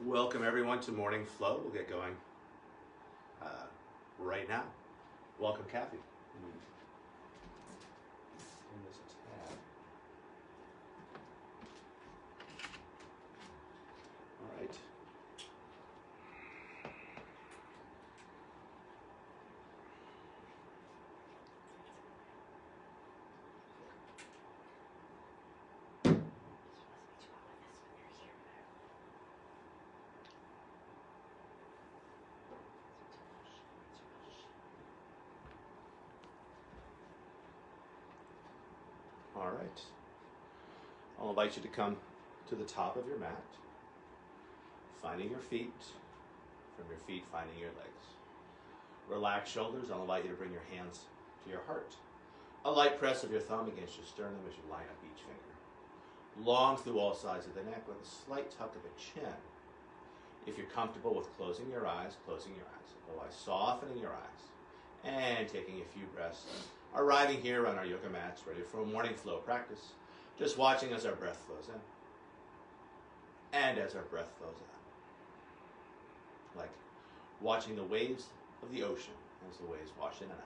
Welcome everyone to Morning Flow. We'll get going right now. Welcome, Kathy. Bring this a tab. All right. All right. I'll invite you to come to the top of your mat, finding your feet, from your feet finding your legs. Relax shoulders. I'll invite you to bring your hands to your heart. A light press of your thumb against your sternum as you line up each finger. Long through all sides of the neck with a slight tuck of the chin. If you're comfortable with closing your eyes, closing your eyes. Otherwise, softening your eyes and taking a few breaths. Arriving here on our yoga mats, ready for a morning flow practice. Just watching as our breath flows in and as our breath flows out. Like watching the waves of the ocean as the waves wash in and out.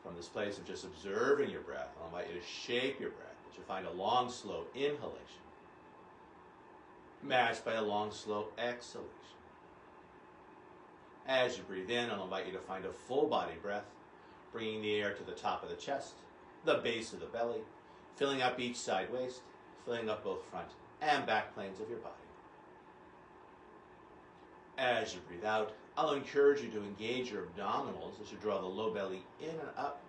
From this place of just observing your breath, I'll invite you to shape your breath, that you find a long, slow inhalation, matched by a long, slow exhalation. As you breathe in, I'll invite you to find a full body breath, bringing the air to the top of the chest, the base of the belly, filling up each side waist, filling up both front and back planes of your body. As you breathe out, I'll encourage you to engage your abdominals as you draw the low belly in and up,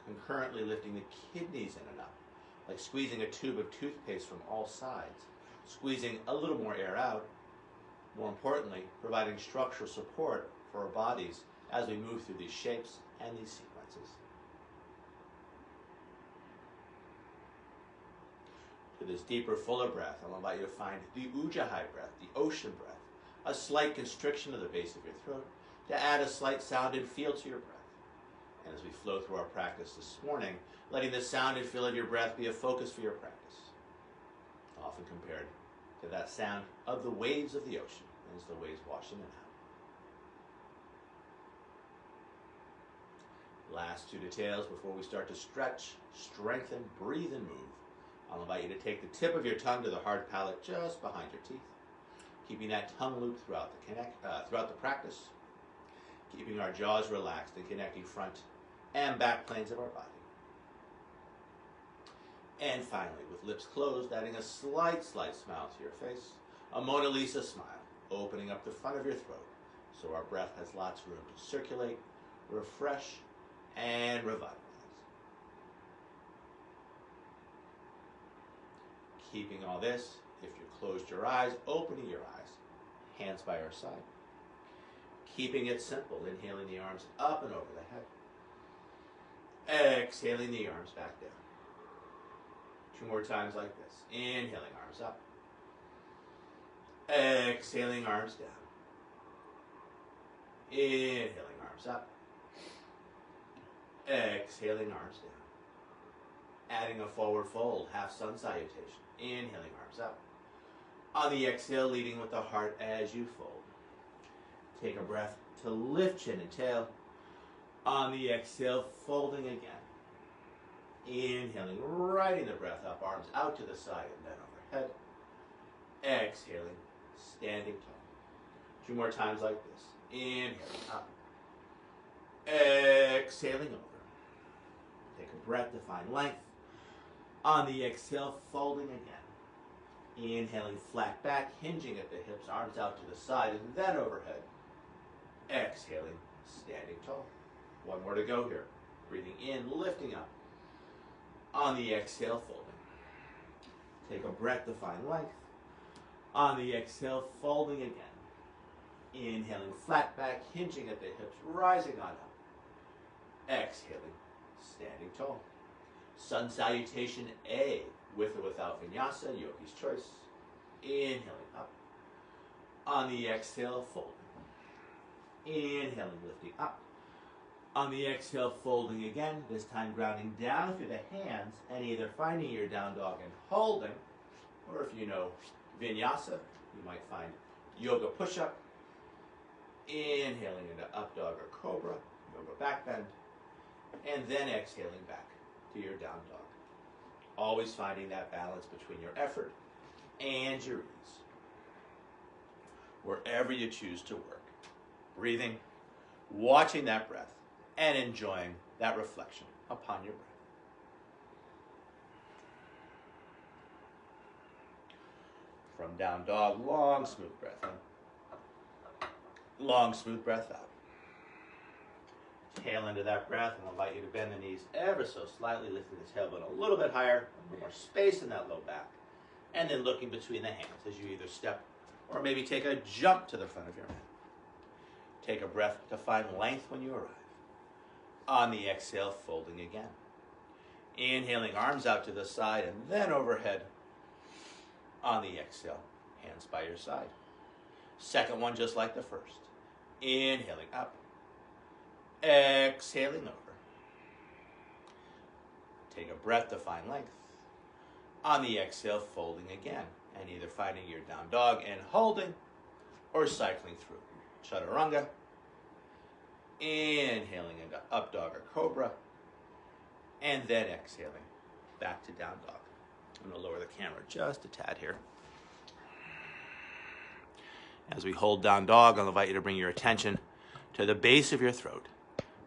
concurrently lifting the kidneys in and up, like squeezing a tube of toothpaste from all sides, squeezing a little more air out, more importantly, providing structural support for our bodies as we move through these shapes and these sequences. To this deeper, fuller breath, I'll invite you to find the Ujjayi breath, the ocean breath, a slight constriction of the base of your throat to add a slight sound and feel to your breath. And as we flow through our practice this morning, letting the sound and feel of your breath be a focus for your practice, often compared to that sound of the waves of the ocean as the waves wash in and out. Last two details before we start to stretch, strengthen, breathe, and move. I'll invite you to take the tip of your tongue to the hard palate just behind your teeth, keeping that tongue loop throughout the practice, keeping our jaws relaxed and connecting front and back planes of our body. And finally, with lips closed, adding a slight smile to your face, a Mona Lisa smile, opening up the front of your throat so our breath has lots of room to circulate, refresh, and revitalize. Keeping all this, if you closed your eyes, opening your eyes, hands by our side. Keeping it simple, inhaling the arms up and over the head. Exhaling the arms back down. Two more times like this. Inhaling, arms up. Exhaling, arms down. Inhaling, arms up. Exhaling, arms down. Adding a forward fold, half sun salutation. Inhaling, arms up. On the exhale, leading with the heart as you fold. Take a breath to lift chin and tail. On the exhale, folding again. Inhaling, riding the breath up, arms out to the side and then overhead. Exhaling, standing tall. Two more times like this. Inhaling up. Exhaling over. Take a breath to find length. On the exhale, folding again. Inhaling flat back, hinging at the hips, arms out to the side and then overhead. Exhaling, standing tall. One more to go here. Breathing in, lifting up. On the exhale, folding. Take a breath to find length. On the exhale, folding again. Inhaling flat back, hinging at the hips, rising on up. Exhaling, standing tall. Sun salutation A, with or without vinyasa, yogi's choice. Inhaling up. On the exhale, folding. Inhaling, lifting up. On the exhale, folding again, this time grounding down through the hands and either finding your down dog and holding, or if you know vinyasa, you might find yoga push-up, inhaling into up dog or cobra, yoga back bend, and then exhaling back to your down dog. Always finding that balance between your effort and your ease. Wherever you choose to work. Breathing, watching that breath, and enjoying that reflection upon your breath. From down dog, long, smooth breath in. Long, smooth breath out. Tail into that breath, and I'll invite you to bend the knees ever so slightly, lifting the tailbone a little bit higher, a little more space in that low back, and then looking between the hands as you either step or maybe take a jump to the front of your mat. Take a breath to find length when you arrive. On the exhale, folding again. Inhaling, arms out to the side and then overhead. On the exhale, hands by your side. Second one just like the first. Inhaling up. Exhaling over. Take a breath to find length. On the exhale, folding again, and either finding your down dog and holding, or cycling through. Chaturanga. Inhaling into up dog or cobra, and then exhaling back to down dog. I'm going to lower the camera just a tad here. As we hold down dog, I'll invite you to bring your attention to the base of your throat.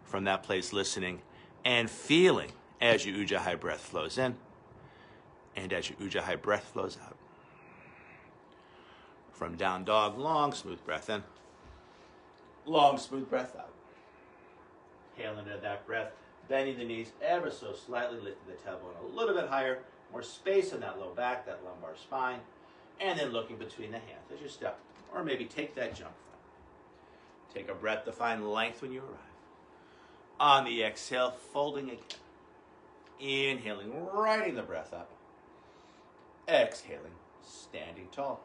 From that place, listening and feeling as your Ujjayi breath flows in and as your Ujjayi breath flows out. From down dog, long, smooth breath in. Long, smooth breath out. Tail into that breath, bending the knees ever so slightly, lifting the tailbone a little bit higher, more space in that low back, that lumbar spine, and then looking between the hands as you step, or maybe take that jump front. Take a breath to find length when you arrive. On the exhale, folding again. Inhaling, riding the breath up. Exhaling, standing tall.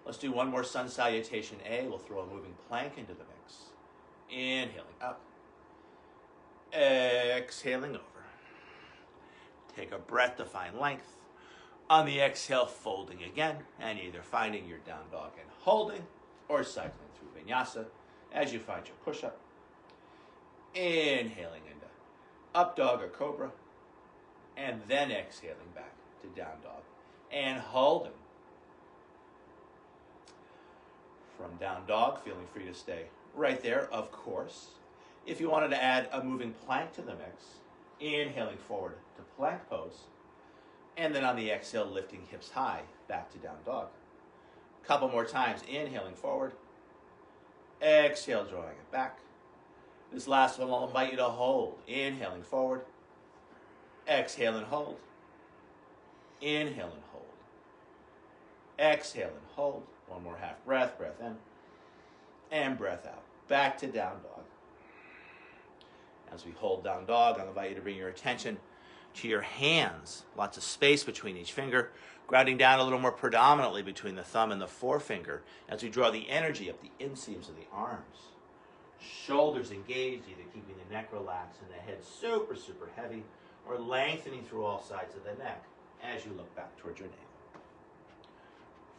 Let's do one more sun salutation A. We'll throw a moving plank into the mix. Inhaling up. Exhaling over. Take a breath to find length. On the exhale, folding again, and either finding your down dog and holding, or cycling through vinyasa as you find your push-up. Inhaling into up dog or cobra, and then exhaling back to down dog and holding. From down dog, feeling free to stay right there, of course. If you wanted to add a moving plank to the mix, inhaling forward to plank pose, and then on the exhale, lifting hips high, back to down dog. Couple more times, inhaling forward, exhale, drawing it back. This last one, I'll invite you to hold. Inhaling forward, exhale and hold. Inhale and hold. Exhale and hold. One more half breath, breath in, and breath out. Back to down dog. As we hold down dog, I'll invite you to bring your attention to your hands. Lots of space between each finger, grounding down a little more predominantly between the thumb and the forefinger as we draw the energy up the inseams of the arms. Shoulders engaged, either keeping the neck relaxed and the head super, super heavy, or lengthening through all sides of the neck as you look back towards your navel.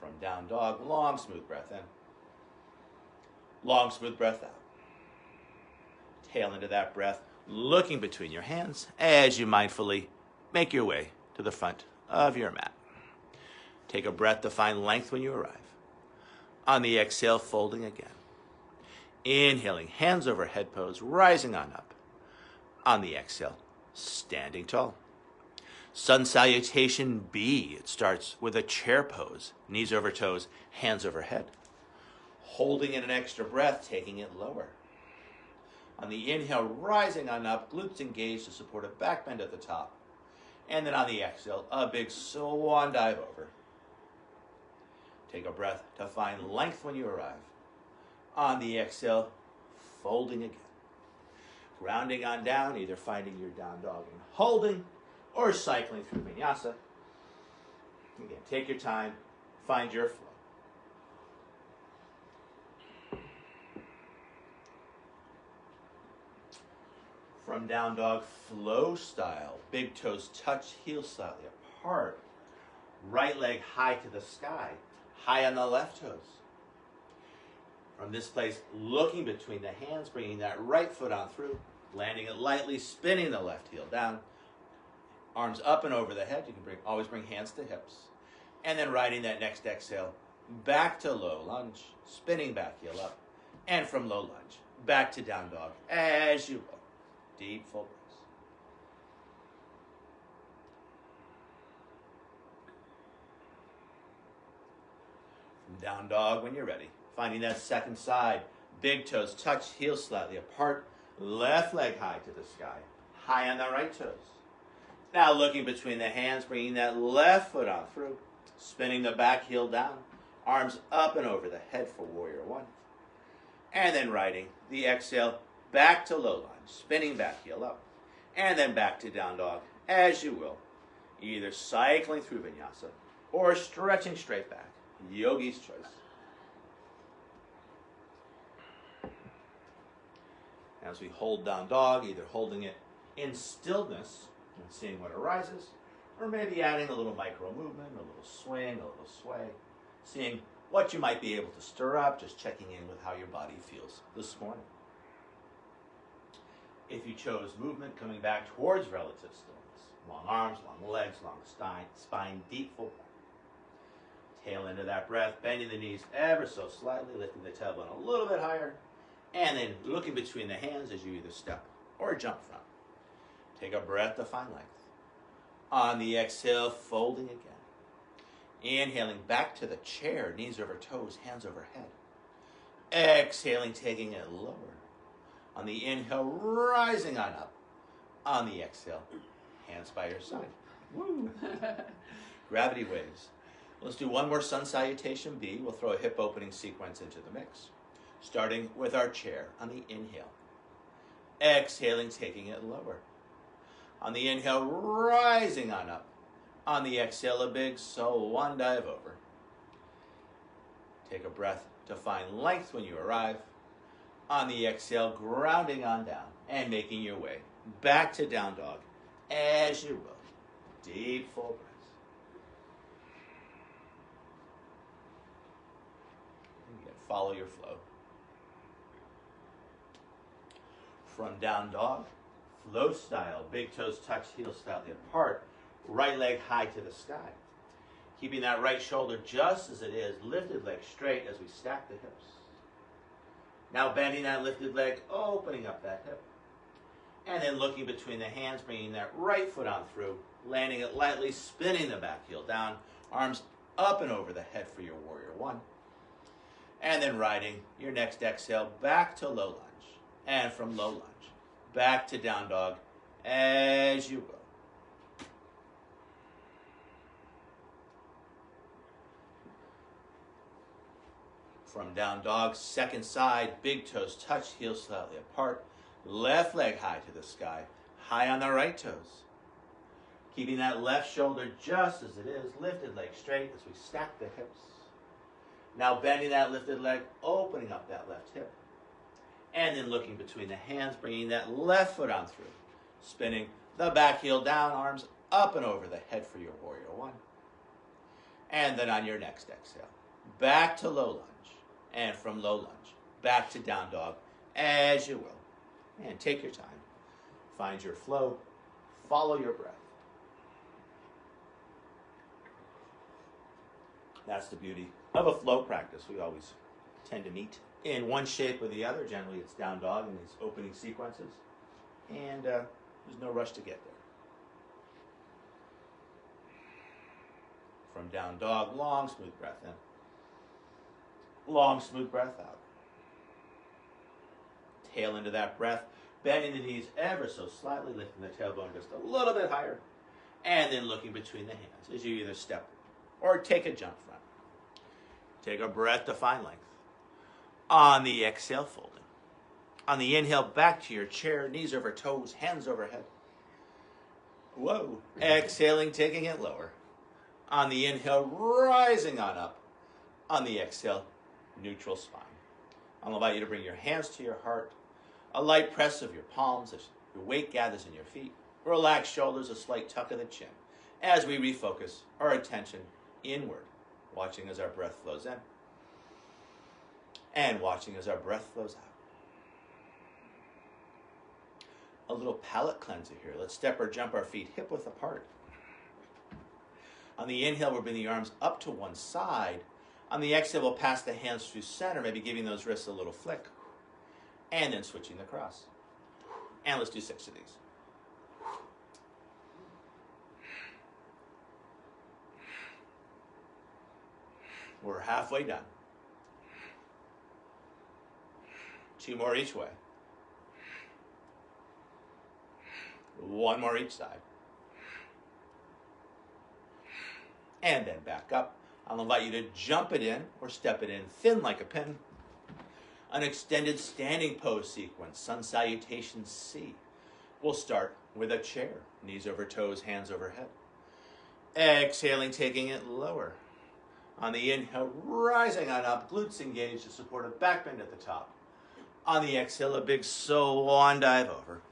From down dog, long, smooth breath in. Long, smooth breath out. Tail into that breath, looking between your hands as you mindfully make your way to the front of your mat. Take a breath to find length when you arrive. On the exhale, folding again. Inhaling, hands over head pose, rising on up. On the exhale, standing tall. Sun salutation B. It starts with a chair pose, knees over toes, hands over head. Holding in an extra breath, taking it lower. On the inhale, rising on up, glutes engaged to support a back bend at the top. And then on the exhale, a big swan dive over. Take a breath to find length when you arrive. On the exhale, folding again. Grounding on down, either finding your down dog and holding, or cycling through vinyasa. Again, take your time, find your flow. From down dog, flow style. Big toes touch, heels slightly apart. Right leg high to the sky, high on the left toes. From this place, looking between the hands, bringing that right foot on through, landing it lightly, spinning the left heel down. Arms up and over the head. You can always bring hands to hips. And then riding that next exhale, back to low lunge, spinning back heel up. And from low lunge, back to down dog, as you will. Deep full breaths. From down dog when you're ready. Finding that second side. Big toes touch, heels slightly apart. Left leg high to the sky. High on the right toes. Now looking between the hands, bringing that left foot on through. Spinning the back heel down. Arms up and over the head for warrior one. And then riding the exhale back to low lunge. Spinning back heel up. And then back to down dog as you will. Either cycling through vinyasa or stretching straight back. Yogi's choice. As we hold down dog, either holding it in stillness and seeing what arises, or maybe adding a little micro movement, a little swing, a little sway, seeing what you might be able to stir up, just checking in with how your body feels this morning. If you chose movement, coming back towards relative stillness, long arms, long legs, long spine, deep full breath. Tail into that breath, bending the knees ever so slightly, lifting the tailbone a little bit higher, and then looking between the hands as you either step or jump from. Take a breath to find length. On the exhale, folding again. Inhaling back to the chair, knees over toes, hands over head. Exhaling, taking it lower. On the inhale, rising on up. On the exhale, hands by your side. Woo! Gravity waves. Let's do one more sun salutation B. We'll throw a hip opening sequence into the mix. Starting with our chair on the inhale. Exhaling, taking it lower. On the inhale, rising on up. On the exhale, a big swan dive over. Take a breath to find length when you arrive. On the exhale, grounding on down and making your way back to down dog as you will. Deep full breaths. Again, follow your flow. From down dog, flow style, big toes touch, heels slightly apart, right leg high to the sky. Keeping that right shoulder just as it is, lifted leg straight as we stack the hips. Now bending that lifted leg, opening up that hip. And then looking between the hands, bringing that right foot on through, landing it lightly, spinning the back heel down, arms up and over the head for your warrior one. And then riding your next exhale back to low lunge. And from low lunge, back to down dog as you will. From down dog, second side, big toes touch, heels slightly apart, left leg high to the sky, high on the right toes. Keeping that left shoulder just as it is, lifted leg straight as we stack the hips. Now bending that lifted leg, opening up that left hip. And then looking between the hands, bringing that left foot on through. Spinning the back heel down, arms up and over the head for your warrior one. And then on your next exhale, back to low lunge. And from low lunge, back to down dog as you will. And take your time. Find your flow. Follow your breath. That's the beauty of a flow practice. We always tend to meet in one shape or the other. Generally, it's down dog in these opening sequences. And there's no rush to get there. From down dog, long, smooth breath in. Long, smooth breath out. Tail into that breath. Bending the knees ever so slightly, lifting the tailbone just a little bit higher. And then looking between the hands as you either step or take a jump from. Take a breath to find length. On the exhale, folding. On the inhale, back to your chair, knees over toes, hands overhead. Whoa. Exhaling, taking it lower. On the inhale, rising on up. On the exhale, neutral spine. I'll invite you to bring your hands to your heart. A light press of your palms as Your weight gathers in your feet. Relaxed shoulders, a slight tuck of the chin as we refocus our attention inward, watching as our breath flows in and watching as our breath flows out. A little palate cleanser here. Let's step or jump our feet hip width apart. On the inhale, we'll bring the arms up to one side. On the exhale, we'll pass the hands through center, maybe giving those wrists a little flick. And then switching the cross. And let's do 6 of these. We're halfway done. 2 more each way. 1 more each side. And then back up. I'll invite you to jump it in or step it in thin like a pin. An extended standing pose sequence, sun salutation C. We'll start with a chair, knees over toes, hands overhead. Exhaling, taking it lower. On the inhale, rising on up, glutes engaged to support a back bend at the top. On the exhale, a big swan dive over.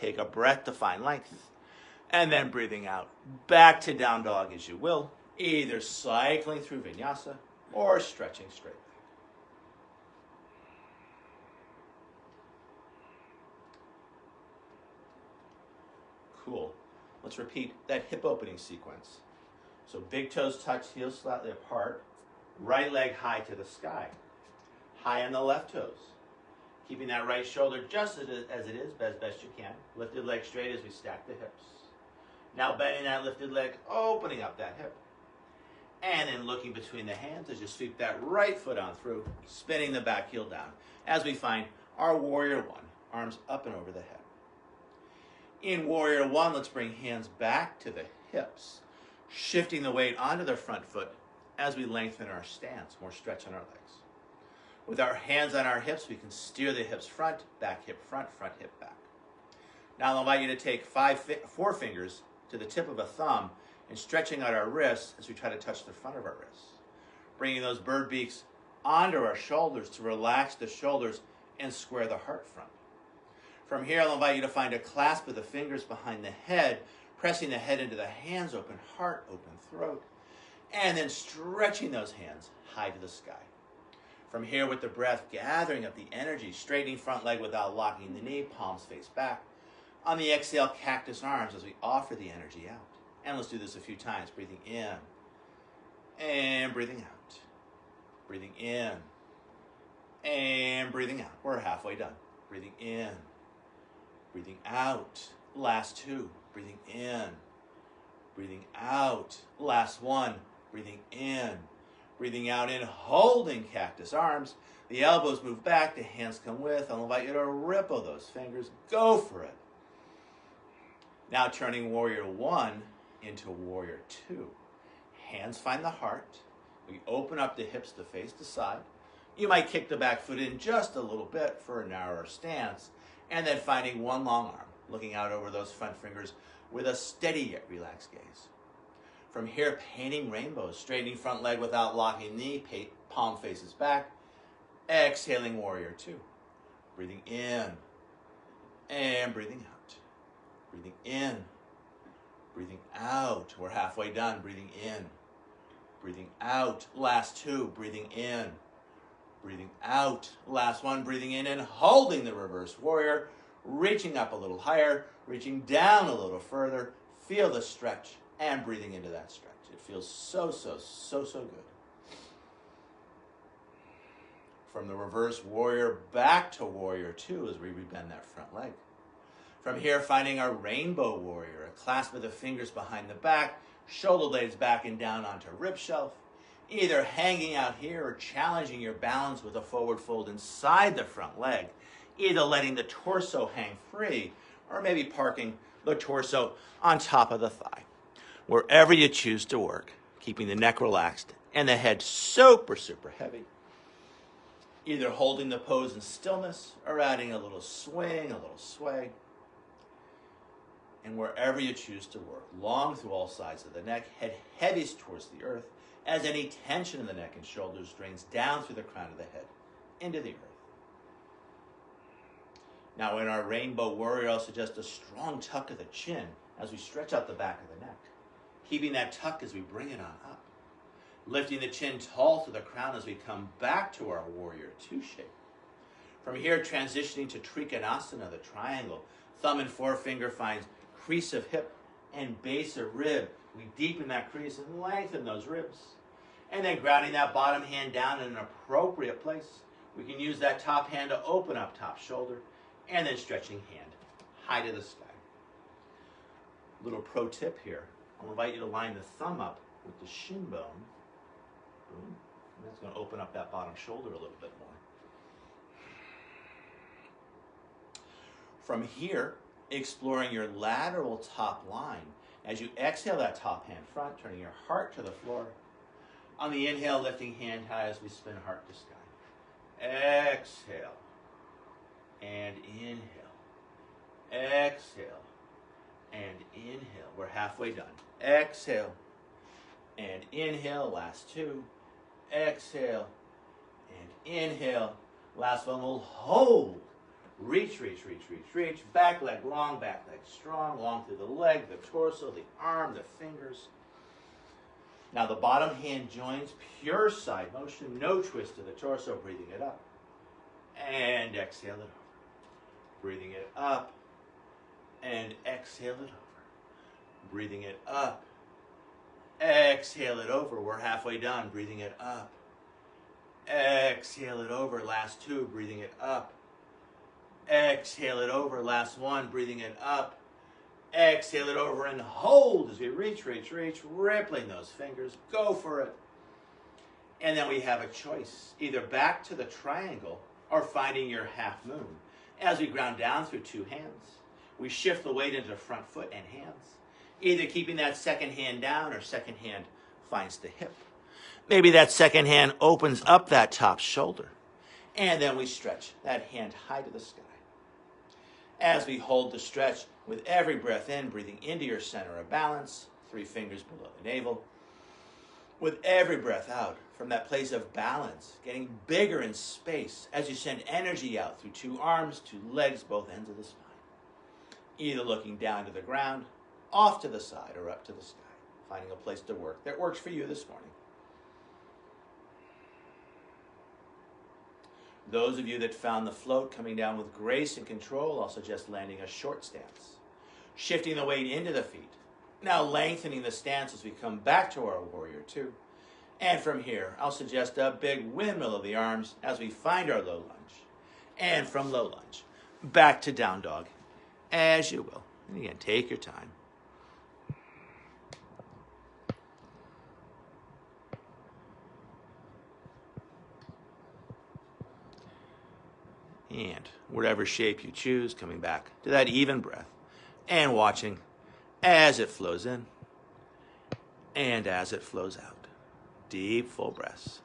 Take a breath to find length. And then breathing out, back to down dog as you will, either cycling through vinyasa or stretching straight. Cool. Let's repeat that hip opening sequence. So big toes touch, heels slightly apart, right leg high to the sky. High on the left toes. Keeping that right shoulder just as it is, as best you can. Lifted leg straight as we stack the hips. Now bending that lifted leg, opening up that hip. And then looking between the hands as you sweep that right foot on through, spinning the back heel down. As we find our warrior one, arms up and over the head. In warrior one, let's bring hands back to the hips, shifting the weight onto the front foot as we lengthen our stance, more stretch on our legs. With our hands on our hips, we can steer the hips front hip front, front hip back. Now I'll invite you to take 4 fingers to the tip of a thumb and stretching out our wrists as we try to touch the front of our wrists. Bringing those bird beaks onto our shoulders to relax the shoulders and square the heart front. From here, I'll invite you to find a clasp of the fingers behind the head, pressing the head into the hands, open heart, open throat, and then stretching those hands high to the sky. From here, with the breath, gathering up the energy, straightening front leg without locking the knee, palms face back. On the exhale, cactus arms as we offer the energy out. And let's do this a few times, breathing in and breathing out. Breathing in and breathing out. We're halfway done. Breathing in, breathing out. Last 2, breathing in, breathing out. Last 1, breathing in, breathing out in, holding cactus arms. The elbows move back, the hands come with. I'll invite you to ripple those fingers. Go for it. Now turning warrior 1 into warrior 2. Hands find the heart. We open up the hips to face the side. You might kick the back foot in just a little bit for a narrower stance. And then finding one long arm, looking out over those front fingers with a steady yet relaxed gaze. From here, painting rainbows, straightening front leg without locking knee, palm faces back. Exhaling warrior 2. Breathing in and breathing out. Breathing in, breathing out. We're halfway done. Breathing in, breathing out. Last 2, breathing in, breathing out. Last 1, breathing in and holding the reverse warrior. Reaching up a little higher, reaching down a little further. Feel the stretch and breathing into that stretch. It feels so good. From the reverse warrior back to warrior 2 as we rebend that front leg. From here, finding our rainbow warrior, a clasp of the fingers behind the back, shoulder blades back and down onto rib shelf, either hanging out here or challenging your balance with a forward fold inside the front leg, either letting the torso hang free or maybe parking the torso on top of the thigh. Wherever you choose to work, keeping the neck relaxed and the head super heavy, either holding the pose in stillness or adding a little swing, a little sway. And wherever you choose to work, long through all sides of the neck, head heaviest towards the earth, as any tension in the neck and shoulders drains down through the crown of the head into the earth. Now in our Rainbow Warrior, I'll suggest a strong tuck of the chin as we stretch out the back of the neck. Keeping that tuck as we bring it on up. Lifting the chin tall to the crown as we come back to our Warrior Two shape. From here, transitioning to Trikonasana, the triangle. Thumb and forefinger finds crease of hip and base of rib. We deepen that crease and lengthen those ribs. And then grounding that bottom hand down in an appropriate place. We can use that top hand to open up top shoulder. And then stretching hand high to the sky. Little pro tip here. I'll invite you to line the thumb up with the shin bone. Boom. And that's going to open up that bottom shoulder a little bit more. From here, exploring your lateral top line. As you exhale that top hand front, turning your heart to the floor. On the inhale, lifting hand high as we spin heart to sky. Exhale. And inhale. Exhale. And inhale. We're halfway done. Exhale. And inhale. Last two. Exhale. And inhale. Last one. We'll hold. Reach, reach, reach, reach, reach. Back leg long, back leg strong. Long through the leg, the torso, the arm, the fingers. Now the bottom hand joins. Pure side motion. No twist to the torso. Breathing it up. And exhale it over. Breathing it up. And exhale it over. Breathing it up. Exhale it over. We're halfway done. Breathing it up. Exhale it over. Last two. Breathing it up. Exhale it over. Last one. Breathing it up. Exhale it over and hold as we reach, reach, reach. Rippling those fingers. Go for it. And then we have a choice. Either back to the triangle or finding your half moon. As we ground down through two hands, we shift the weight into front foot and hands. Either keeping that second hand down or second hand finds the hip. Maybe that second hand opens up that top shoulder. And then we stretch that hand high to the sky. As we hold the stretch with every breath in, breathing into your center of balance, 3 fingers below the navel. With every breath out from that place of balance, getting bigger in space as you send energy out through 2 arms, 2 legs, both ends of the spine. Either looking down to the ground, off to the side, or up to the sky. Finding a place to work that works for you this morning. Those of you that found the float coming down with grace and control, I'll suggest landing a short stance. Shifting the weight into the feet. Now lengthening the stance as we come back to our Warrior Two. And from here, I'll suggest a big windmill of the arms as we find our low lunge. And from low lunge, back to down dog, as you will. And again, take your time. And whatever shape you choose, coming back to that even breath and watching as it flows in and as it flows out. Deep, full breaths.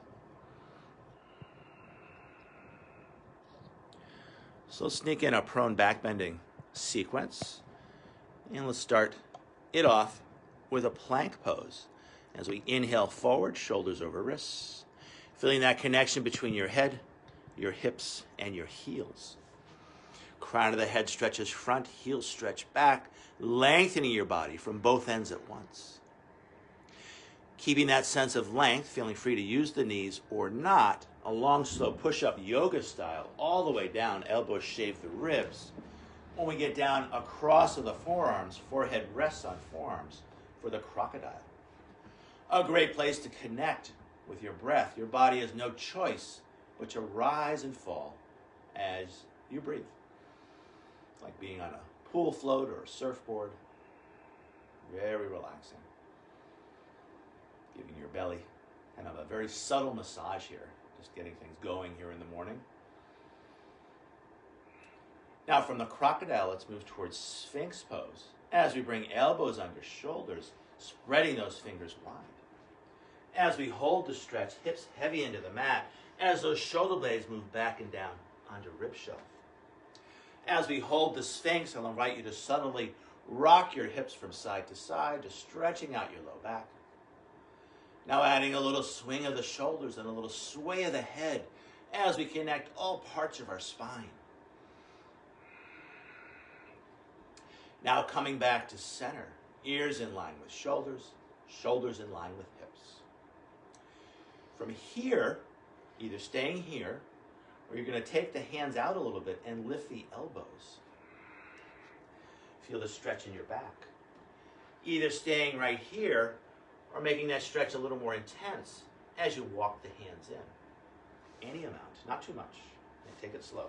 So let's sneak in a prone back bending sequence. And let's start it off with a plank pose. As we inhale forward, shoulders over wrists. Feeling that connection between your head, your hips, and your heels. Crown of the head stretches front, heels stretch back, lengthening your body from both ends at once. Keeping that sense of length, feeling free to use the knees or not, a long, slow push-up yoga style, all the way down, elbows shave the ribs. When we get down across of the forearms, forehead rests on forearms for the crocodile. A great place to connect with your breath. Your body has no choice but to rise and fall as you breathe. Like being on a pool float or a surfboard. Very relaxing. Giving your belly kind of a very subtle massage here. Just getting things going here in the morning. Now from the crocodile, let's move towards Sphinx pose. As we bring elbows under shoulders, spreading those fingers wide. As we hold the stretch, hips heavy into the mat, as those shoulder blades move back and down onto rib shelf. As we hold the Sphinx, I'll invite you to subtly rock your hips from side to side, just stretching out your low back. Now adding a little swing of the shoulders and a little sway of the head as we connect all parts of our spine. Now coming back to center, ears in line with shoulders, shoulders in line with hips. From here, either staying here, or you're going to take the hands out a little bit and lift the elbows. Feel the stretch in your back. Either staying right here, or making that stretch a little more intense as you walk the hands in. Any amount, not too much. And take it slow.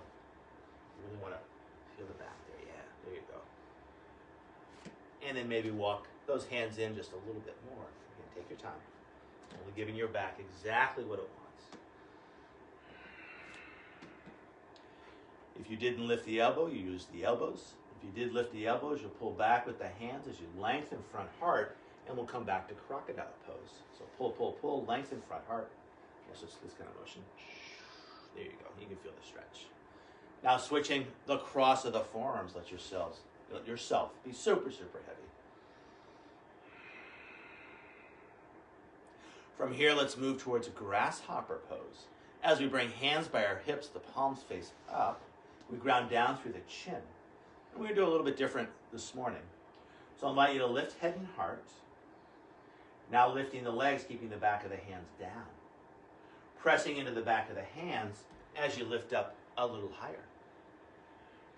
You really want to feel the back there. Yeah, there you go. And then maybe walk those hands in just a little bit more. Again, take your time. Only giving your back exactly what it wants. If you didn't lift the elbow, you use the elbows. If you did lift the elbows, you'll pull back with the hands as you lengthen front heart, and we'll come back to crocodile pose. So pull, pull, pull, lengthen front heart. That's just this kind of motion. There you go. You can feel the stretch. Now switching the cross of the forearms. Let yourself be super, super heavy. From here, let's move towards a grasshopper pose. As we bring hands by our hips, the palms face up, we ground down through the chin. And we're going to do a little bit different this morning. So I invite you to lift head and heart. Now lifting the legs, keeping the back of the hands down. Pressing into the back of the hands as you lift up a little higher.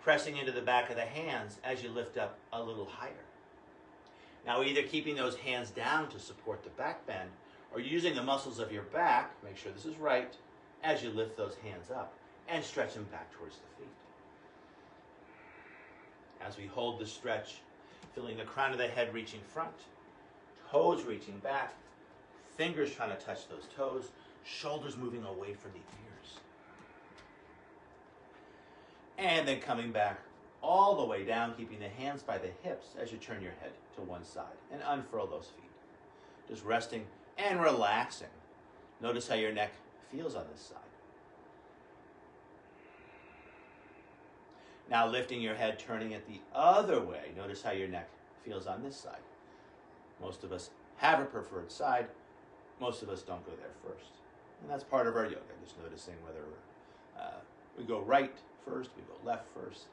Pressing into the back of the hands as you lift up a little higher. Now either keeping those hands down to support the back bend, or using the muscles of your back, make sure this is right, as you lift those hands up and stretch them back towards the feet. As we hold the stretch, feeling the crown of the head reaching front, toes reaching back, fingers trying to touch those toes, shoulders moving away from the ears. And then coming back all the way down, keeping the hands by the hips as you turn your head to one side and unfurl those feet. Just resting and relaxing. Notice how your neck feels on this side. Now lifting your head, turning it the other way. Notice how your neck feels on this side. Most of us have a preferred side. Most of us don't go there first. And that's part of our yoga, just noticing whether we go right first, we go left first.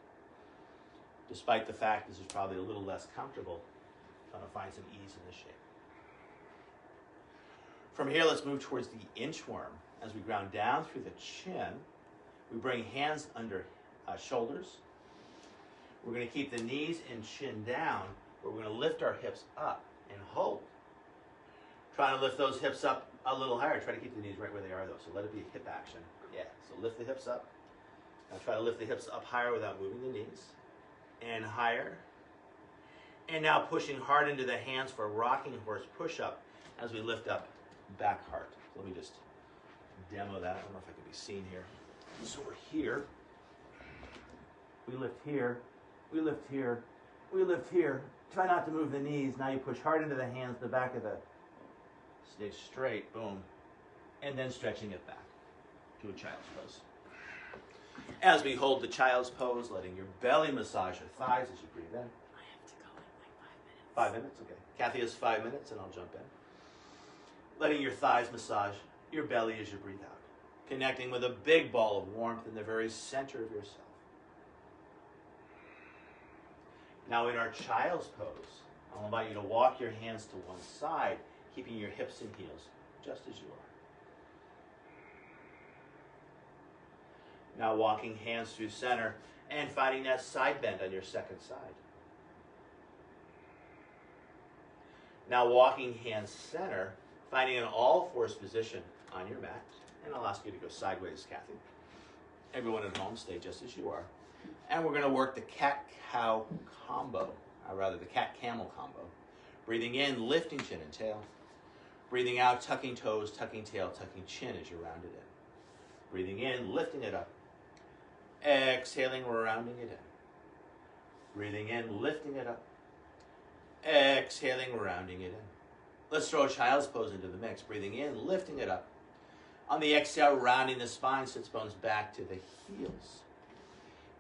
Despite the fact this is probably a little less comfortable, trying to find some ease in the shape. From here, let's move towards the inchworm. As we ground down through the chin, we bring hands under shoulders. We're going to keep the knees and chin down, but we're going to lift our hips up and hold. Trying to lift those hips up a little higher. Try to keep the knees right where they are, though, so let it be a hip action. Yeah, so lift the hips up. Now try to lift the hips up higher without moving the knees. And higher. And now pushing hard into the hands for a rocking horse push-up as we lift up back heart. Let me just demo that. I don't know if I can be seen here. So we're here. We lift here. We lift here. We lift here. Try not to move the knees. Now you push hard into the hands, the back of the stay straight. Boom. And then stretching it back to a child's pose. As we hold the child's pose, letting your belly massage your thighs as you breathe in. I have to go in like 5 minutes. 5 minutes? Okay. Kathy has 5 minutes and I'll jump in. Letting your thighs massage your belly as you breathe out. Connecting with a big ball of warmth in the very center of yourself. Now in our child's pose, I'll invite you to walk your hands to one side, keeping your hips and heels just as you are. Now walking hands through center and finding that side bend on your second side. Now walking hands center, finding an all-fours position on your mat. And I'll ask you to go sideways, Kathy. Everyone at home, stay just as you are. And we're going to work the cat-cow combo, or rather the cat-camel combo. Breathing in, lifting chin and tail. Breathing out, tucking toes, tucking tail, tucking chin as you round it in. Breathing in, lifting it up. Exhaling, rounding it in. Breathing in, lifting it up. Exhaling, rounding it in. Let's throw a child's pose into the mix. Breathing in, lifting it up. On the exhale, rounding the spine, sits bones back to the heels.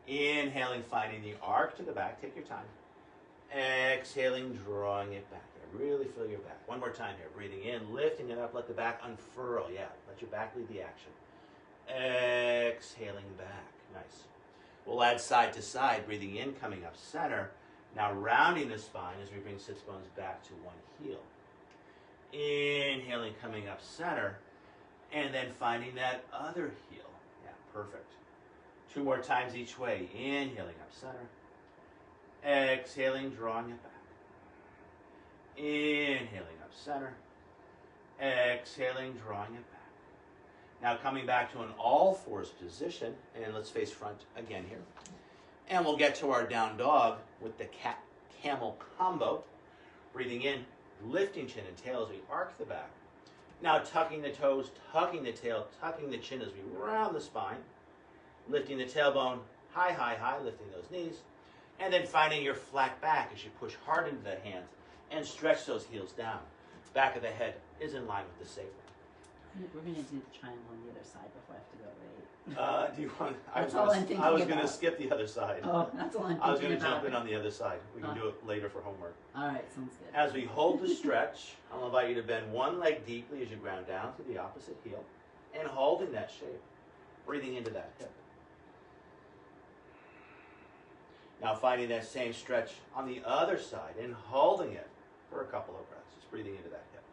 Inhaling, finding the arc to the back. Take your time. Exhaling, drawing it back. Really feel your back. One more time here. Breathing in, lifting it up. Let the back unfurl. Yeah, let your back lead the action. Exhaling back. Nice. We'll add side to side. Breathing in, coming up center. Now rounding the spine as we bring sits bones back to one heel. Inhaling, coming up center, and then finding that other heel. Yeah, perfect. 2 more times each way. Inhaling up center. Exhaling, drawing it back. Inhaling up center. Exhaling, drawing it back. Now coming back to an all fours position, and let's face front again here. And we'll get to our down dog with the cat camel combo. Breathing in, lifting chin and tail as we arc the back. Now tucking the toes, tucking the tail, tucking the chin as we round the spine. Lifting the tailbone high, high, high, lifting those knees. And then finding your flat back as you push hard into the hands and stretch those heels down. Back of the head is in line with the sacrum. We're going to do the triangle on the other side before I have to go, right? Do you want? That's all I'm thinking I was going to about. skip the other side. Oh, that's all I'm thinking about. I was going to jump in on the other side. We can do it later for homework. All right, sounds good. As we hold the stretch, I'll invite you to bend one leg deeply as you ground down to the opposite heel, and holding that shape, breathing into that hip. Now finding that same stretch on the other side and holding it for a couple of breaths, just breathing into that hip.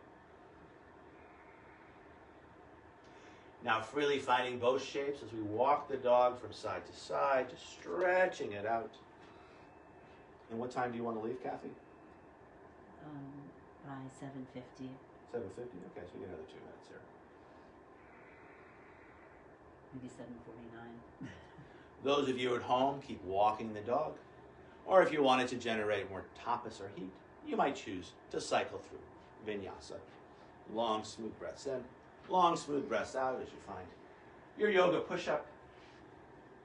Now freely finding both shapes as we walk the dog from side to side, just stretching it out. And what time do you want to leave, Kathy? By 7:50. 7:50? Okay, so we get another 2 minutes here. Maybe 7:49. Those of you at home, keep walking the dog. Or if you wanted to generate more tapas or heat, you might choose to cycle through vinyasa. Long, smooth breaths in, long, smooth breaths out as you find your yoga push-up.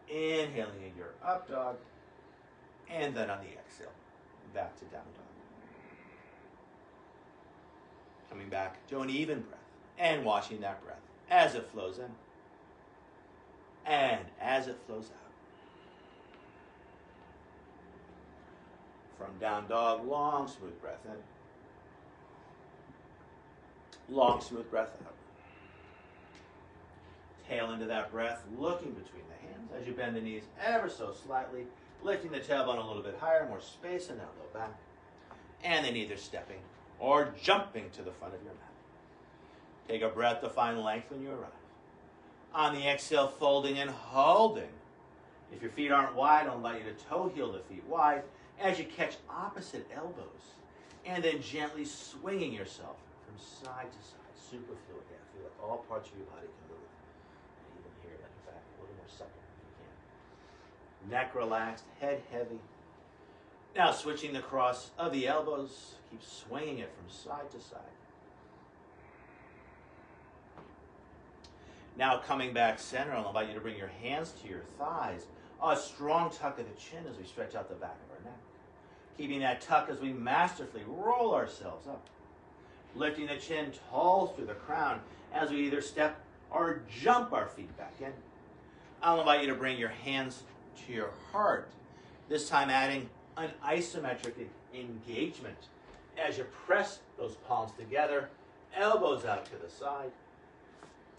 Inhaling in your up dog, and then on the exhale, back to down dog. Coming back to an even breath, and watching that breath as it flows in, and as it flows out. From down dog, long, smooth breath in. Long, smooth breath out. Tail into that breath, looking between the hands as you bend the knees ever so slightly, lifting the tailbone a little bit higher, more space in that low back. And then either stepping or jumping to the front of your mat. Take a breath to find length when you arrive. On the exhale, folding and holding. If your feet aren't wide, I'll invite you to toe heel the feet wide as you catch opposite elbows. And then gently swinging yourself from side to side. Super fluid here. Feel like all parts of your body can move. And even here, let your back a little more supple if you can. Neck relaxed, head heavy. Now switching the cross of the elbows. Keep swinging it from side to side. Now coming back center, I'll invite you to bring your hands to your thighs. A strong tuck of the chin as we stretch out the back of our neck. Keeping that tuck as we masterfully roll ourselves up. Lifting the chin tall through the crown as we either step or jump our feet back in. I'll invite you to bring your hands to your heart. This time adding an isometric engagement as you press those palms together, elbows out to the side.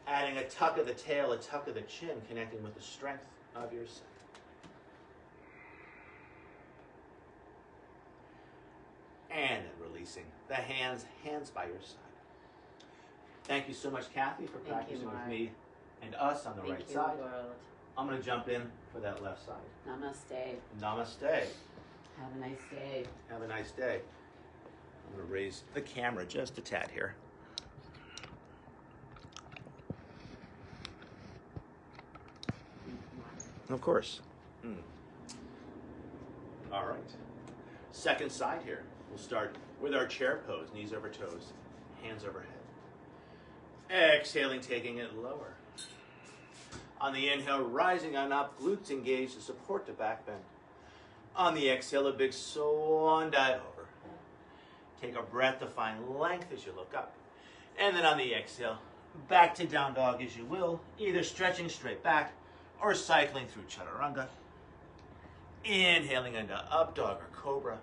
Adding a tuck of the tail, a tuck of the chin, connecting with the strength of your side. And then releasing the hands by your side. Thank you so much, Kathy, for practicing with me and us on the right side. World. I'm going to jump in for that left side. Namaste. Namaste. Have a nice day. Have a nice day. I'm going to raise the camera just a tad here. Of course. All right. Second side here. We'll start with our chair pose, knees over toes, hands overhead. Exhaling, taking it lower. On the inhale, rising on up, glutes engaged to support the back bend. On the exhale, a big swan dive over. Take a breath to find length as you look up. And then on the exhale, back to down dog as you will, either stretching straight back or cycling through chaturanga. Inhaling into up dog or cobra.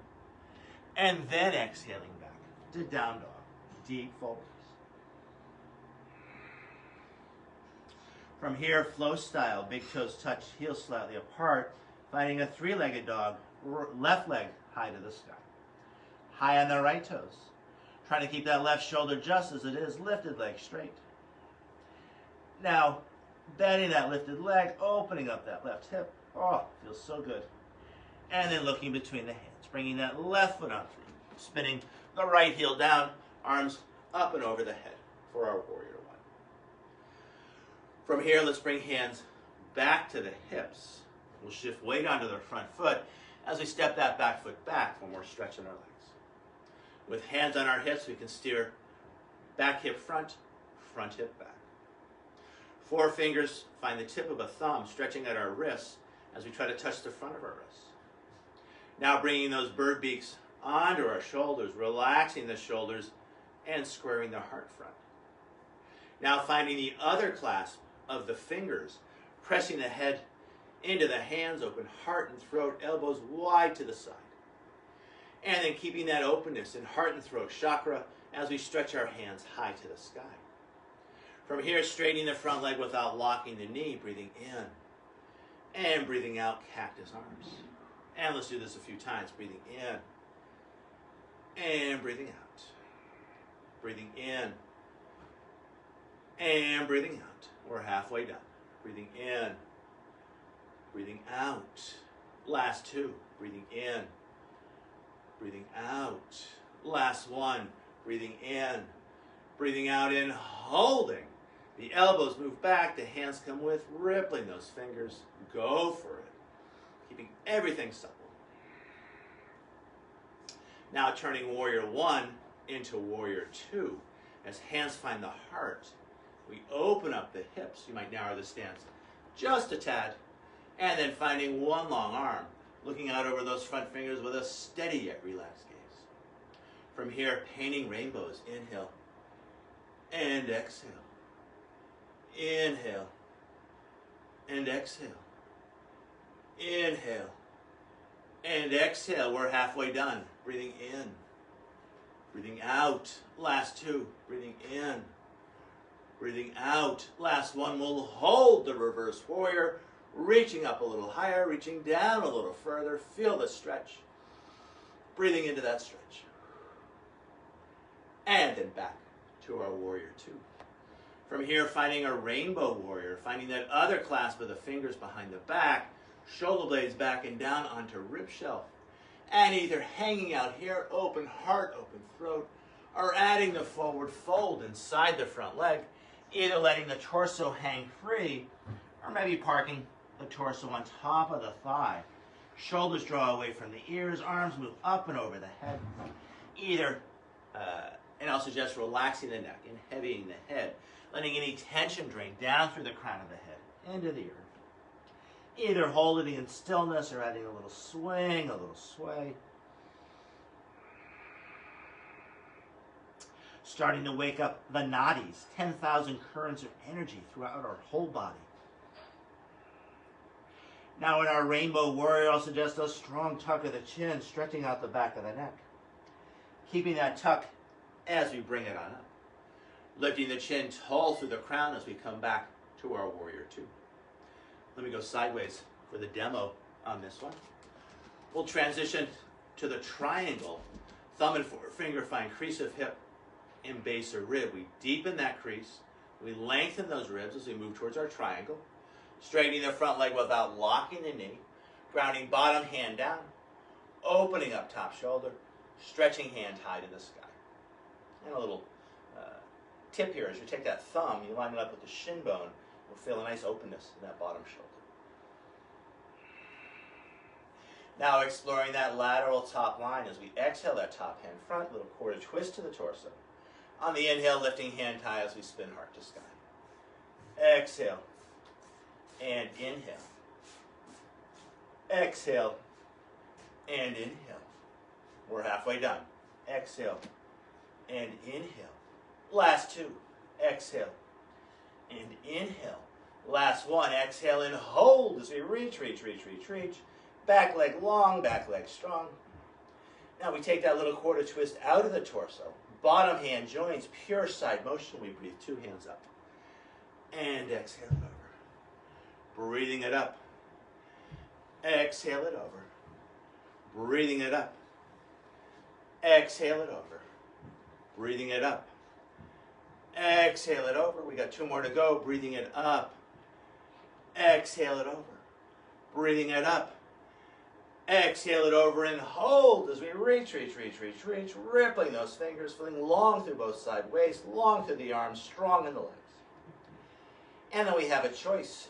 And then exhaling back to down dog, deep folds. From here, flow style, big toes touch, heels slightly apart, finding a three-legged dog, left leg high to the sky. High on the right toes. Trying to keep that left shoulder just as it is, lifted leg straight. Now, bending that lifted leg, opening up that left hip. Oh, feels so good. And then looking between the hands, bringing that left foot on through, spinning the right heel down, arms up and over the head for our warrior one. From here, let's bring hands back to the hips. We'll shift weight onto the front foot as we step that back foot back when we're stretching our legs. With hands on our hips, we can steer back hip front, front hip back. 4 fingers find the tip of a thumb stretching at our wrists as we try to touch the front of our wrists. Now bringing those bird beaks onto our shoulders, relaxing the shoulders and squaring the heart front. Now finding the other clasp of the fingers, pressing the head into the hands, open heart and throat, elbows wide to the side. And then keeping that openness in heart and throat chakra as we stretch our hands high to the sky. From here, straightening the front leg without locking the knee, breathing in and breathing out, cactus arms. And let's do this a few times, breathing in and breathing out. Breathing in and breathing out. We're halfway done. Breathing in, breathing out. Last 2, breathing in, breathing out. Last 1, breathing in, breathing out in, holding. The elbows move back, the hands come with, rippling those fingers. Go for it. Keeping everything supple. Now turning warrior 1 into warrior 2. As hands find the heart, we open up the hips. You might narrow the stance just a tad. And then finding one long arm, looking out over those front fingers with a steady yet relaxed gaze. From here, painting rainbows. Inhale and exhale. Inhale and exhale. Inhale and exhale. We're halfway done. Breathing in, breathing out. Last 2, breathing in, breathing out. Last 1, we'll hold the reverse warrior, reaching up a little higher, reaching down a little further. Feel the stretch. Breathing into that stretch. And then back to our warrior 2. From here, finding a rainbow warrior, finding that other clasp of the fingers behind the back, shoulder blades back and down onto rib shelf. And either hanging out here, open heart, open throat, or adding the forward fold inside the front leg, either letting the torso hang free, or maybe parking the torso on top of the thigh. Shoulders draw away from the ears, arms move up and over the head. Either, and I'll suggest relaxing the neck and heavying the head, letting any tension drain down through the crown of the head, into the earth. Either holding in stillness or adding a little swing, a little sway. Starting to wake up the nadis, 10,000 currents of energy throughout our whole body. Now in our rainbow warrior, I'll suggest a strong tuck of the chin, stretching out the back of the neck. Keeping that tuck as we bring it on up. Lifting the chin tall through the crown as we come back to our warrior 2. Let me go sideways for the demo on this one. We'll transition to the triangle. Thumb and forefinger find crease of hip and base of rib. We deepen that crease. We lengthen those ribs as we move towards our triangle. Straightening the front leg without locking the knee. Grounding bottom hand down. Opening up top shoulder. Stretching hand high to the sky. And a little tip here, as you take that thumb, you line it up with the shin bone, you'll feel a nice openness in that bottom shoulder. Now exploring that lateral top line as we exhale that top hand front, little quarter twist to the torso. On the inhale, lifting hand high as we spin heart to sky. Exhale and inhale. Exhale and inhale. We're halfway done. Exhale and inhale. Last 2, exhale and inhale. Last 1, exhale and hold as we reach. Back leg long, back leg strong. Now we take that little quarter twist out of the torso. Bottom hand joins, pure side motion. We breathe 2 hands up. And exhale it over. Breathing it up. Exhale it over. Breathing it up. Exhale it over. Breathing it up. Exhale it over. We got 2 more to go. Breathing it up. Exhale it over. Breathing it up. Exhale it over and hold as we reach, rippling those fingers, feeling long through both side waist, long through the arms, strong in the legs. And then we have a choice,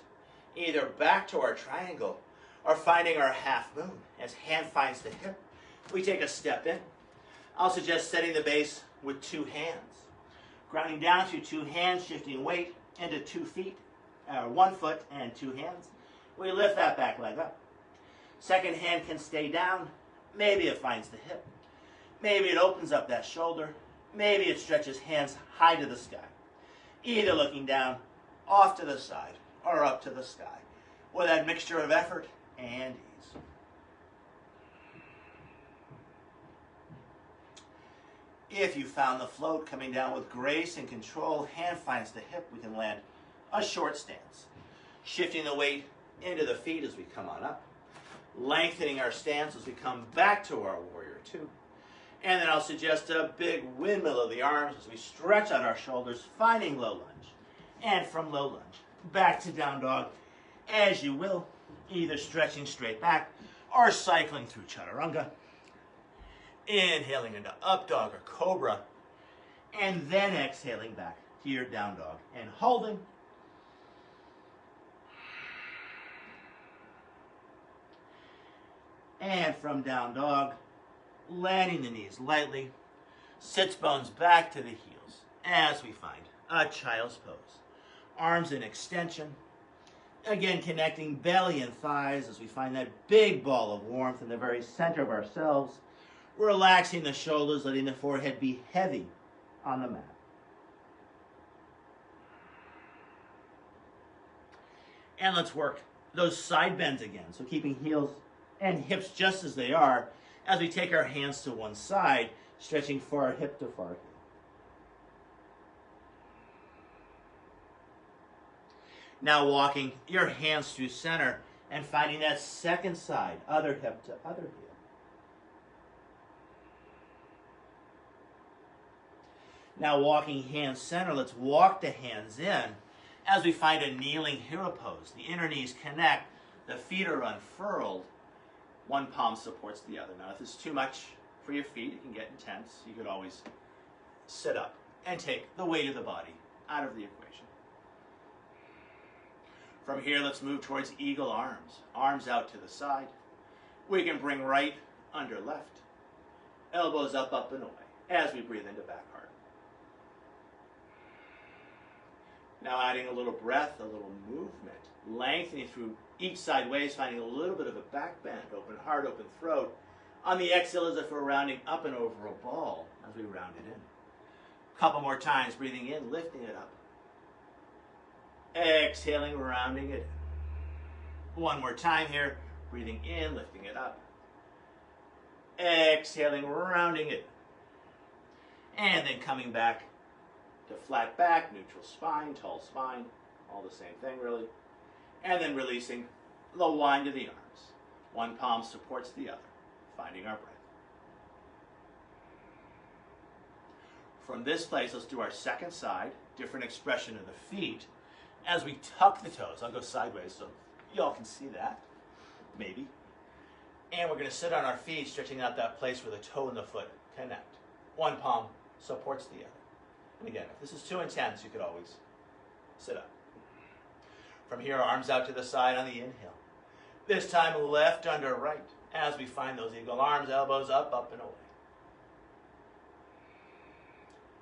either back to our triangle or finding our half moon. As hand finds the hip, we take a step in. I'll suggest setting the base with 2 hands. Grounding down through 2 hands, shifting weight into 2 feet, 1 foot and 2 hands. We lift that back leg up. Second hand can stay down. Maybe it finds the hip. Maybe it opens up that shoulder. Maybe it stretches hands high to the sky. Either looking down, off to the side, or up to the sky, with that mixture of effort and ease. If you found the float coming down with grace and control, hand finds the hip, we can land a short stance. Shifting the weight into the feet as we come on up. Lengthening our stance as we come back to our warrior 2. And then I'll suggest a big windmill of the arms as we stretch out our shoulders, finding low lunge. And from low lunge, back to down dog, as you will, either stretching straight back or cycling through chaturanga. Inhaling into up dog or cobra, and then exhaling back to your down dog and holding. And from down dog, landing the knees lightly, sits bones back to the heels as we find a child's pose. Arms in extension, again connecting belly and thighs as we find that big ball of warmth in the very center of ourselves, relaxing the shoulders, letting the forehead be heavy on the mat. And let's work those side bends again, so keeping heels and hips just as they are as we take our hands to one side, stretching far hip to far heel. Now walking your hands through center and finding that second side, other hip to other heel. Now walking hands center, let's walk the hands in as we find a kneeling hero pose. The inner knees connect, the feet are unfurled. One palm supports the other. Now, if it's too much for your feet, it can get intense. You could always sit up and take the weight of the body out of the equation. From here, let's move towards eagle arms. Arms out to the side. We can bring right under left. Elbows up, up, and away as we breathe into back heart. Now adding a little breath, a little movement, lengthening through each side waist, finding a little bit of a back bend, open heart, open throat. On the exhale, as if we're rounding up and over a ball as we round it in. A couple more times, breathing in, lifting it up. Exhaling, rounding it in. One more time here, breathing in, lifting it up. Exhaling, rounding it. And then coming back to flat back, neutral spine, tall spine, all the same thing really. And then releasing the wind of the arms. One palm supports the other, finding our breath. From this place, let's do our second side, different expression of the feet, as we tuck the toes. I'll go sideways so y'all can see that, maybe. And we're going to sit on our feet, stretching out that place where the toe and the foot connect. One palm supports the other. And again, if this is too intense, you could always sit up. From here, arms out to the side on the inhale. This time, left under right, as we find those eagle arms, elbows up, up, and away.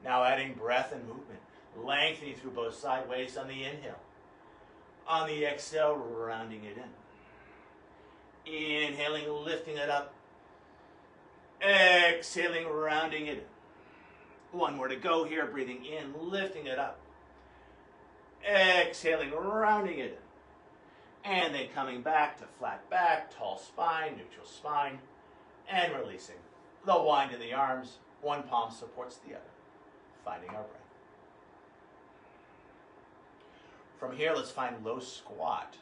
Now adding breath and movement, lengthening through both side waist on the inhale. On the exhale, rounding it in. Inhaling, lifting it up. Exhaling, rounding it in. One more to go here, breathing in, lifting it up. Exhaling, rounding it in. And then coming back to flat back, tall spine, neutral spine, and releasing the wind in the arms. One palm supports the other, finding our breath. From here, let's find low squat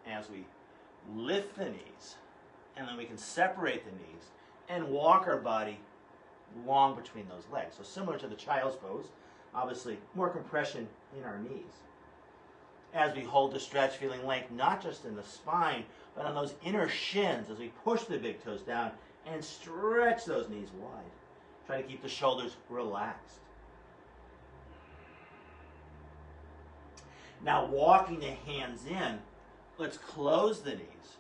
as we lift the knees, and then we can separate the knees and walk our body long between those legs. So similar to the child's pose, obviously more compression in our knees. As we hold the stretch, feeling length not just in the spine, but on those inner shins as we push the big toes down and stretch those knees wide. Try to keep the shoulders relaxed. Now walking the hands in, let's close the knees,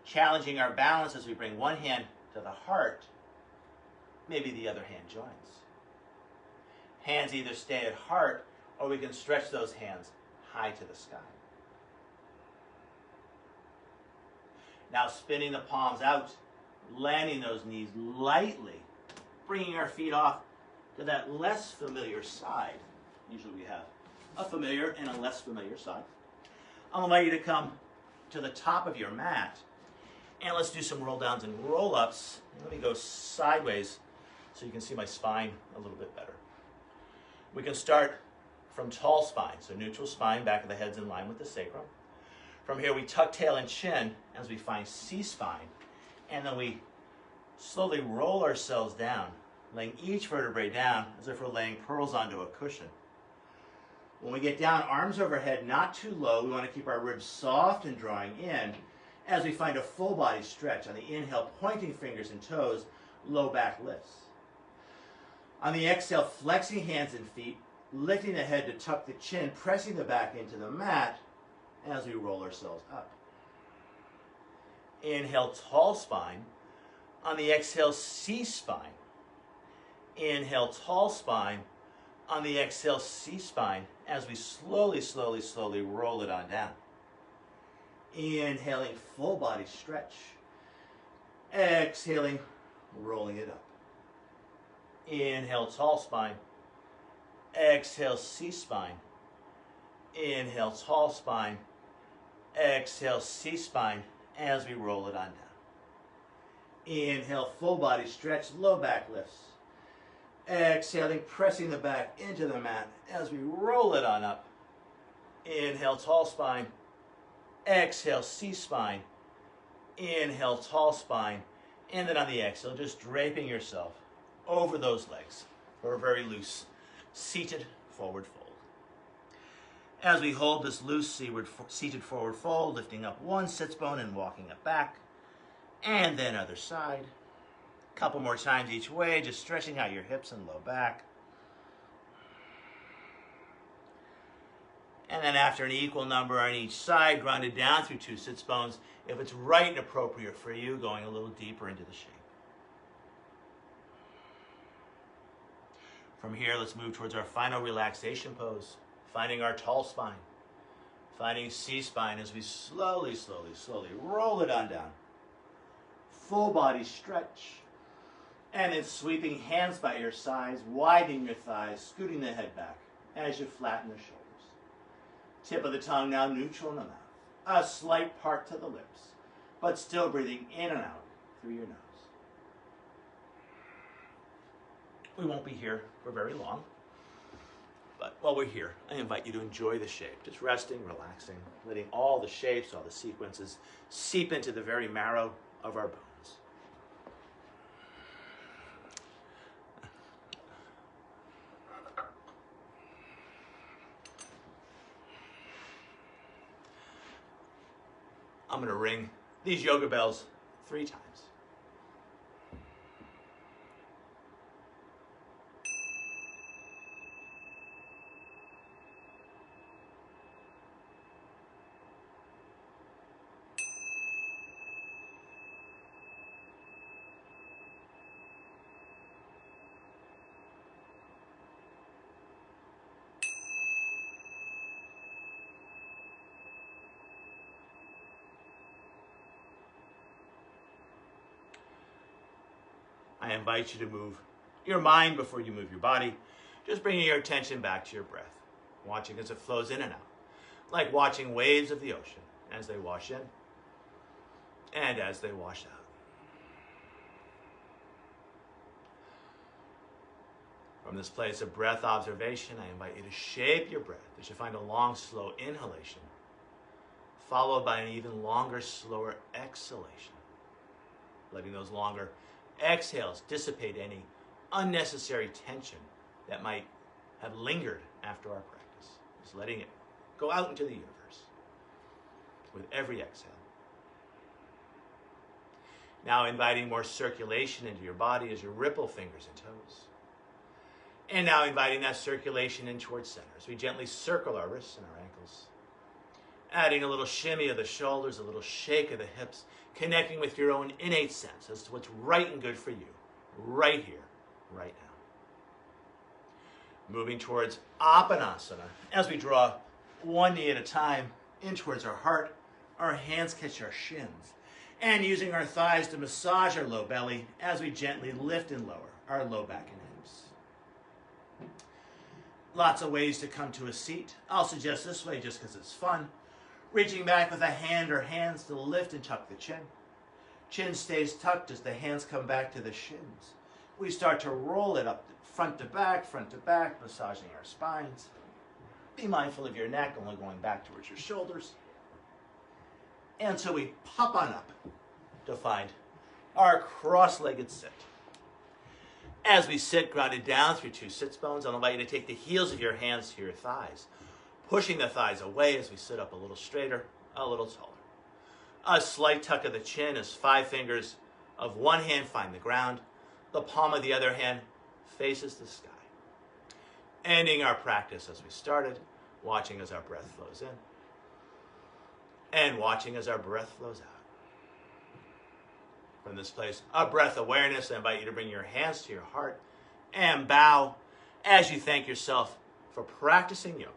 challenging our balance as we bring one hand to the heart, maybe the other hand joins. Hands either stay at heart or we can stretch those hands high to the sky. Now spinning the palms out, landing those knees lightly, bringing our feet off to that less familiar side. Usually we have a familiar and a less familiar side. I'll invite you to come to the top of your mat and let's do some roll downs and roll ups. Let me go sideways so you can see my spine a little bit better. We can start from tall spine, so neutral spine, back of the head's in line with the sacrum. From here we tuck tail and chin as we find C-spine, and then we slowly roll ourselves down, laying each vertebrae down as if we're laying pearls onto a cushion. When we get down, arms overhead, not too low, we want to keep our ribs soft and drawing in as we find a full body stretch. On the inhale, pointing fingers and toes, low back lifts. On the exhale, flexing hands and feet, lifting the head to tuck the chin, pressing the back into the mat as we roll ourselves up. Inhale, tall spine. On the exhale, C-spine. Inhale, tall spine. On the exhale, C-spine as we slowly roll it on down. Inhaling, full body stretch. Exhaling, rolling it up. Inhale, tall spine. Exhale, C-spine. Inhale, tall spine. Exhale, C-spine as we roll it on down. Inhale, full body stretch, low back lifts. Exhaling, pressing the back into the mat as we roll it on up. Inhale, tall spine. Exhale, C-spine. Inhale, tall spine. And then on the exhale, just draping yourself over those legs for a very loose seated forward fold. As we hold this loose seated forward fold, lifting up one sits bone and walking it back, and then other side. A couple more times each way, just stretching out your hips and low back. And then after an equal number on each side, grounded down through two sits bones. If it's right and appropriate for you, going a little deeper into the shape. From here, let's move towards our final relaxation pose, finding our tall spine, finding C-spine as we slowly roll it on down. Full body stretch, and then sweeping hands by your sides, widening your thighs, scooting the head back as you flatten the shoulders. Tip of the tongue now neutral in the mouth, a slight part to the lips, but still breathing in and out through your nose. We won't be here for very long, but while we're here, I invite you to enjoy the shape. Just resting, relaxing, letting all the shapes, all the sequences seep into the very marrow of our bones. I'm going to ring these yoga bells 3 times. I invite you to move your mind before you move your body, just bringing your attention back to your breath, watching as it flows in and out, like watching waves of the ocean as they wash in and as they wash out. From this place of breath observation, I invite you to shape your breath as you find a long, slow inhalation, followed by an even longer, slower exhalation, letting those longer exhales dissipate any unnecessary tension that might have lingered after our practice. Just letting it go out into the universe with every exhale. Now inviting more circulation into your body as you ripple fingers and toes. And now inviting that circulation in towards center as we gently circle our wrists and our ankles. Adding a little shimmy of the shoulders, a little shake of the hips, connecting with your own innate sense as to what's right and good for you, right here, right now. Moving towards Apanasana as we draw one knee at a time in towards our heart. Our hands catch our shins. And using our thighs to massage our low belly as we gently lift and lower our low back and hips. Lots of ways to come to a seat. I'll suggest this way just because it's fun. Reaching back with a hand or hands to lift and tuck the chin. Chin stays tucked as the hands come back to the shins. We start to roll it up front to back, massaging our spines. Be mindful of your neck only going back towards your shoulders. And so we pop on up to find our cross-legged sit. As we sit grounded down through two sits bones, I'll invite you to take the heels of your hands to your thighs, pushing the thighs away as we sit up a little straighter, a little taller. A slight tuck of the chin as 5 fingers of one hand find the ground, the palm of the other hand faces the sky. Ending our practice as we started, watching as our breath flows in, and watching as our breath flows out. From this place of breath awareness, I invite you to bring your hands to your heart and bow as you thank yourself for practicing yoga.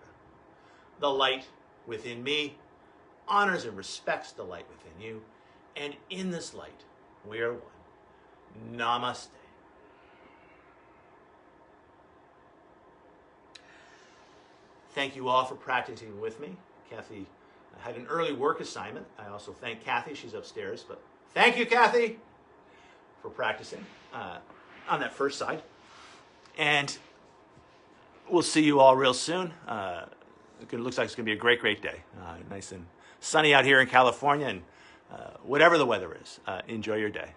The light within me honors and respects the light within you, and in this light, we are one. Namaste. Thank you all for practicing with me. Kathy had an early work assignment. I also thank Kathy. She's upstairs, but thank you, Kathy, for practicing on that first side. And we'll see you all real soon. It looks like it's going to be a great, great day. Nice and sunny out here in California, and whatever the weather is, enjoy your day.